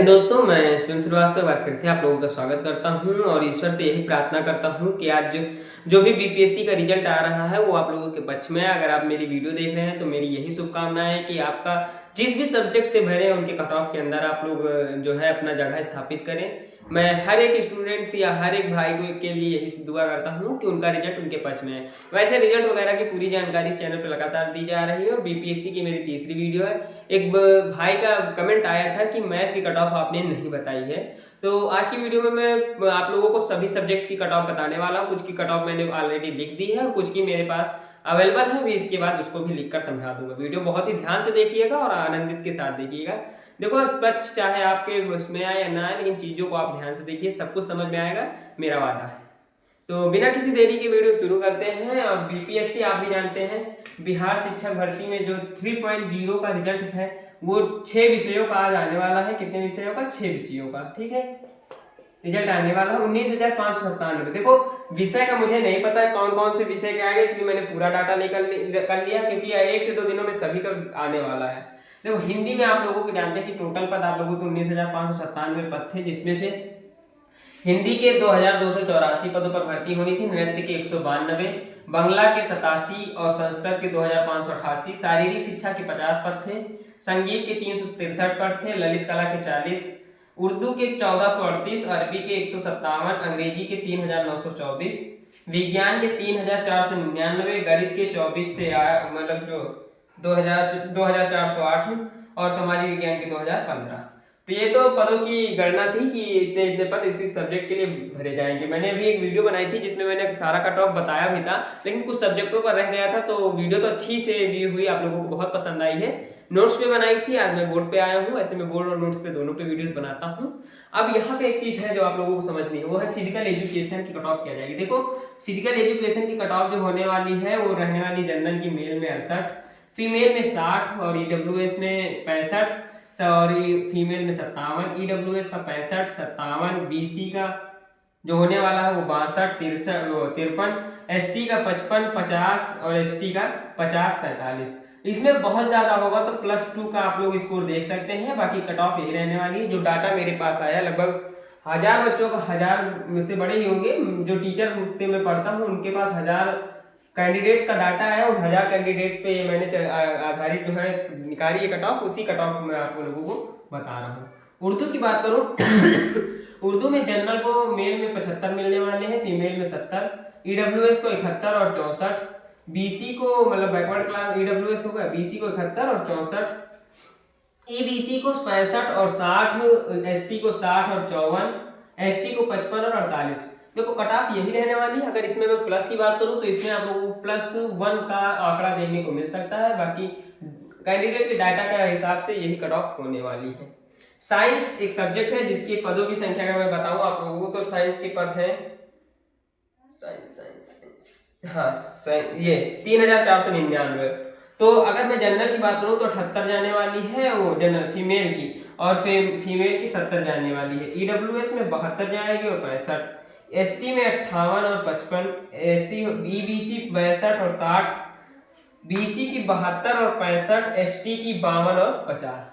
दोस्तों, मैं शिवम श्रीवास्तव बात फिर से आप लोगों का स्वागत करता हूं और ईश्वर से यही प्रार्थना करता हूं कि आज जो भी बीपीएससी का रिजल्ट आ रहा है वो आप लोगों के पक्ष में है। अगर आप मेरी वीडियो देख रहे हैं तो मेरी यही शुभकामनाएं है कि आपका जिस भी सब्जेक्ट से भरे हैं उनके कट ऑफ के अंदर आप लोग जो है अपना जगह स्थापित करें। मैं हर एक स्टूडेंट्स या हर एक भाई के लिए यही दुआ करता हूं कि उनका रिजल्ट उनके पक्ष में है। वैसे रिजल्ट वगैरह की पूरी जानकारी इस चैनल पर लगातार दी जा रही है और बीपीएससी की मेरी तीसरी वीडियो है। एक भाई का कमेंट आया था कि मैथ की कट ऑफ आपने नहीं बताई है, तो आज की वीडियो में मैं आप लोगों को सभी सब्जेक्ट्स की कट ऑफ बताने वाला हूँ। कुछ की कट ऑफ मैंने ऑलरेडी लिख दी है और कुछ की मेरे पास अवेलेबल है, भी इसके बाद उसको भी लिखकर समझा दूंगा। वीडियो बहुत ही ध्यान से देखिएगा और आनंदित के साथ देखिएगा। देखो, पक्ष चाहे आपके उसमें आए या ना आए, लेकिन चीज़ों को आप ध्यान से देखिए, सब कुछ समझ में आएगा, मेरा वादा है। तो बिना किसी देरी के वीडियो शुरू करते हैं। और बीपीएससी आप भी जानते हैं, बिहार शिक्षक भर्ती में जो 3.0 का रिजल्ट है वो 6 विषयों का आज आने वाला है। कितने विषयों का? 6 विषयों का। ठीक है, रिजल्ट आने वाला है 19,597। देखो, विषय का मुझे नहीं पता है कौन कौन से विषय के आएंगे, इसलिए मैंने पूरा डाटा कर लिया क्योंकि 1 से 2 दिनों में सभी का आने वाला है। देखो, हिंदी में आप लोगों को जानते हैं कि टोटल पद आप लोगों को 19,597 पद थे, जिसमें से हिंदी के 2,284 पदों पर भर्ती होनी थी, नृत्य के 192, बांग्ला के 87 और संस्कृत के 2,588, शारीरिक शिक्षा के 50 पद थे, संगीत के 363 पद थे, ललित कला के 40, उर्दू के 1438, अरबी के 157, अंग्रेजी के 3,924, विज्ञान के 3,499, गणित के 24 से मतलब जो 2,408 और समाज विज्ञान के 2,015। तो ये तो पदों की गणना थी कि इतने इतने पद इसी सब्जेक्ट के लिए भरे जाएंगे। मैंने अभी एक वीडियो बनाई थी जिसमें मैंने सारा कट ऑफ बताया भी था, लेकिन कुछ सब्जेक्टों पर रह गया था, तो वीडियो तो अच्छी से व्यू हुई, आप लोगों को बहुत पसंद आई है। नोट्स पे बनाई थी, आज मैं बोर्ड पे आया हूँ। ऐसे मैं बोर्ड और नोट्स पे दोनों पे वीडियोस बनाता हूँ। अब यहाँ पे एक चीज है जो आप लोगों को समझनी है, वो है फिजिकल एजुकेशन की कट ऑफ क्या जाएगी। देखो, फिजिकल एजुकेशन की कट ऑफ जो होने वाली है वो रहने वाली जनरल की मेल में 68, फीमेल में 60 और ईडब्ल्यूएस में 65 और फीमेल में 57, ईडब्ल्यूएस का 65, 57, बीसी का जो होने वाला है वो 62, 53, एससी का 55, 50 और एसटी का 50, 45। इसमें बहुत ज्यादा होगा तो +2 का आप लोग स्कोर देख सकते हैं। बाकी कट ऑफ यही रहने वाली है। जो डाटा मेरे पास आया, लगभग 1000 बच्चों का, 1000 में से बड़े ही होंगे, जो टीचर से मैं पढ़ता हूँ उनके पास 1000 कैंडिडेट्स का डाटा है और 1000 कैंडिडेट्स पे मैंने आधारित जो है निकाली है कट ऑफ, उसी कट ऑफ में आप लोगों को बता रहा हूँ। उर्दू की बात करूँ उर्दू में जनरल को मेल में 75 मिलने वाले हैं, फीमेल में 70, ईडब्ल्यूएस को 71 और 64, बीसी को मतलब बैकवर्ड क्लास ईडब्ल्यूएस हो गया, बीसी को 71 और 64, ईबीसी को 65 और 60, एससी को 60 और 54, एसटी को 55 और 48। देखो, कट ऑफ यही रहने वाली है। अगर इसमें मैं प्लस की बात करूं तो इसमें आप लोगों को +1 का आंकड़ा देखने को मिल सकता है। बाकी कैंडिडेट के डाटा के हिसाब से यही कट ऑफ होने वाली है। साइंस एक सब्जेक्ट है जिसकी पदों की संख्या अगर मैं बताऊं आप लोगों को, तो साइंस के पद है ये 3,499। तो अगर मैं जनरल की बात करूं तो 78 जाने वाली है वो जनरल फीमेल की, और फीमेल की 70 जाने वाली है। ईडब्ल्यूएस में 72 जाएगी और 65, एससी में 58 और 55, एससी ईबीसी 62 और 60, बीसी की 72 और 65, एसटी की 52 और 50।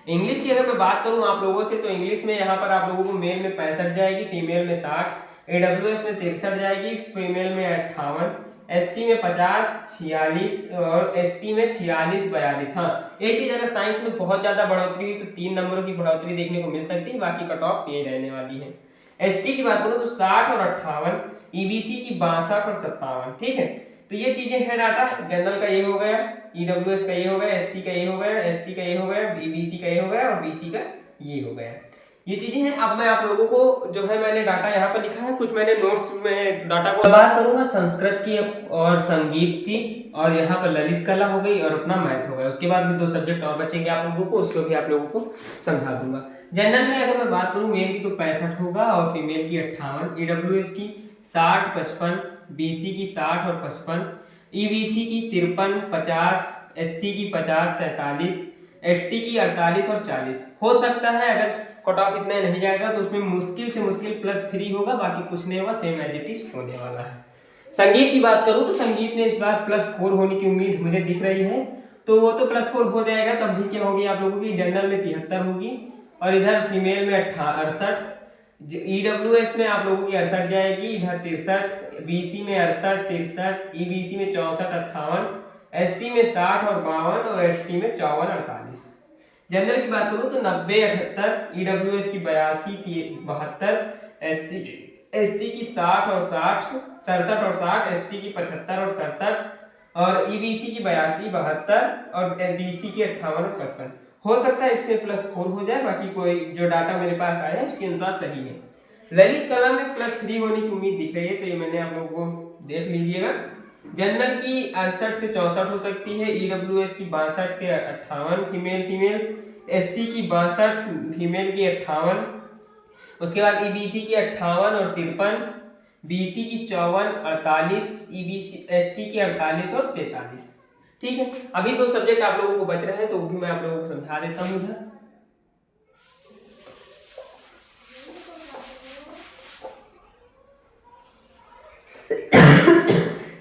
इंग्लिश की अगर मैं बात करूं आप लोगों से, तो इंग्लिश में यहाँ पर आप लोगों को मेल में 65 जाएगी, फीमेल में 60, एडब्ल्यूएस में 63 जाएगी, फीमेल में 58, एससी में 50, 46 और एसटी में 46, 42। हाँ, एक चीज, अगर साइंस में बहुत ज्यादा बढ़ोतरी हुई तो 3 नंबरों की बढ़ोतरी देखने को मिल सकती है। बाकी कट ऑफ यही रहने वाली है। एसटी की बात करूं तो 60 और 58, ईबीसी की 62 और 57। ठीक है, तो ये चीजें हैं डाटा। जनरल का ये हो गया, ईडब्ल्यूएस का ये हो गया, एससी का ये हो गया, एसटी का ये हो गया, ईबीसी का ये हो गया और बीसी का ये हो गया। ये चीजें हैं। अब मैं आप लोगों को जो है मैंने डाटा यहाँ पर लिखा है, कुछ मैंने नोट्स में डाटा को बात करूंगा संस्कृत की और संगीत की, और यहाँ पर ललित कला हो गई और अपना मैथ हो गया। उसके बाद भी 2 सब्जेक्ट और बचेंगे आप लोगों को, उसको भी आप लोगों को समझा दूंगा। जनरल में अगर मैं बात करूँ, मेल की तो 65 होगा और फीमेल की 58, ईडब्ल्यूएस की 60, 55, बीसी की 60 और 55, ईबीसी की 53, 50, एससी की 50, 47, एसटी की 48 और 40। हो सकता है अगर कट ऑफ इतना नहीं जाएगा तो उसमें मुश्किल से मुश्किल +3 होगा, बाकी कुछ नहीं होगा, सेम एज इट इज होने वाला है। संगीत की बात करूं तो संगीत में इस बार +4 होने की उम्मीद मुझे दिख रही है, तो वो तो +4 हो जाएगा। तब भी क्या होगी आप लोगों की, जनरल में 73 होगी और इधर फीमेल में 68, EWS में आप लोगों की 68 जाएगी, इधर 63, BC में 68, 63, EBC में 64, 58, SC में 60 और 52 और ST में 54, 48। जनरल की बात करूं तो 90, 78, EWS की 82, 72, SC की 60 और 60, 67 और 60, ST की 75 और 67 और EBC की 82, 72 और BC की 58 और 55। हो सकता है इसमें +4 हो जाए, बाकी कोई जो डाटा मेरे पास आया है उसके अनुसार सही है। ललित कला में +3 होने की उम्मीद दिख रही है, तो ये मैंने आप लोगों को देख लीजिएगा। जनरल की 68 से 64 हो सकती है, EWS की 62 से 58 फीमेल, SC की 62, फीमेल की 58, उसके बाद EBC की 58 और 53, BC की 54, 48, EBC ST की 48 और 43। ठीक है, अभी 2 सब्जेक्ट आप लोगों को बच रहे हैं, तो वो भी मैं आप लोगों को समझा देता हूँ इधर।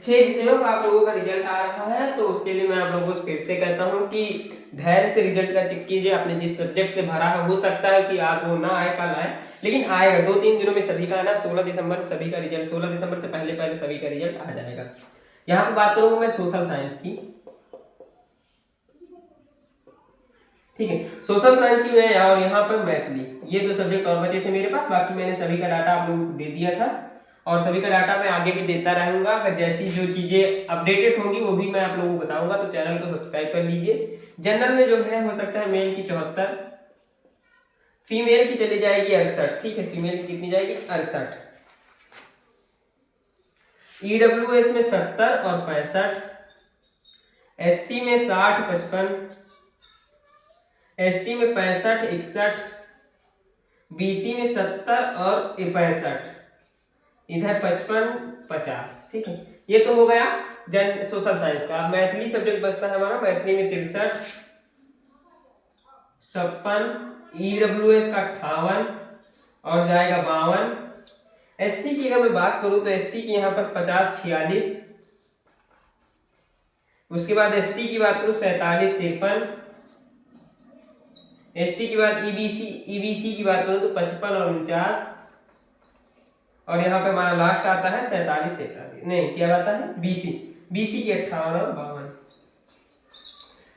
छह विषयों का आप लोगों का रिजल्ट आ रहा है, तो उसके लिए मैं आप लोगों को फिर से कहता हूँ कि धैर्य से रिजल्ट का चेक कीजिए। आपने जिस सब्जेक्ट से भरा है, हो सकता है कि आज वो ना आए, कल आए, लेकिन आएगा। 2-3 दिनों में सभी का आना। 16 दिसंबर सभी का रिजल्ट, 16 दिसंबर से पहले सभी का रिजल्ट आ जाएगा। यहाँ पे बात करूंगा मैं सोशल साइंस की। ठीक है, सोशल साइंस की मैं और यहाँ पर मैथली, ये 2 सब्जेक्ट और बचे थे मेरे पास। बाकी मैंने सभी का डाटा आप लोगों को दे दिया था और सभी का डाटा मैं आगे भी देता रहूंगा। अगर जैसी जो चीजें अपडेटेड होंगी वो भी मैं आप लोगों को बताऊंगा, तो चैनल को सब्सक्राइब कर लीजिए। जनरल में जो है हो सकता है मेल की 74, फीमेल की चली जाएगी 68। ठीक है, फीमेल की कितनी जाएगी? 68। EWS में 70 और 65, SC में 60, 55, ST में 65, 61, BC में 70 और 65, इधर 55, 50। ठीक है, ये तो हो गया सोशल साइंस का। मैथिली सब्जेक्ट बचता है हमारा। मैथिली में 63, 56, EWS का 58 और जाएगा 52। SC की अगर मैं बात करूं तो SC की यहाँ पर 50, 46, उसके बाद ST की बात करूं 47, 53, ST की बात EBC की बात करूं तो 55 और 49, और यहाँ पे हमारा लास्ट आता है 47, 43, नहीं क्या आता है BC की 58 और 52।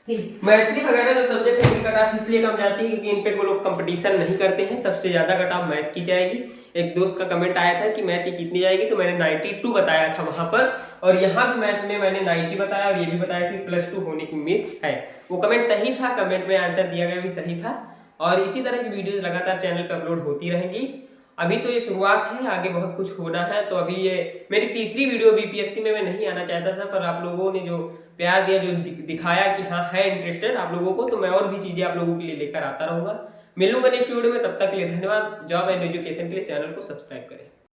ठीक, मैथिली वगैरह जो सब्जेक्ट है इनकी कट ऑफ इसलिए कम जाती है क्योंकि इन पे कोई लोग कंपटीशन नहीं करते हैं। सबसे ज्यादा कट ऑफ मैथ की जाएगी। एक दोस्त का कमेंट आया था कि मैथ की कितनी जाएगी, तो मैंने 92 बताया था वहां पर, और यहाँ भी मैथ में मैंने 90 बताया और ये भी बताया कि +2 होने की उम्मीद है। वो कमेंट सही था, कमेंट में आंसर दिया गया भी सही था। और इसी तरह की वीडियोज लगातार चैनल पर अपलोड होती रहेंगी। अभी तो ये शुरुआत है, आगे बहुत कुछ होना है। तो अभी ये मेरी तीसरी वीडियो BPSC में मैं नहीं आना चाहता था, पर आप लोगों ने जो प्यार दिया, जो दिखाया कि हाँ है इंटरेस्टेड आप लोगों को, तो मैं और भी चीजें आप लोगों के लिए लेकर आता रहूंगा। मिलूंगा नेक्स्ट वीडियो में, तब तक के लिए धन्यवाद। जॉब एंड एजुकेशन के लिए चैनल को सब्सक्राइब करें।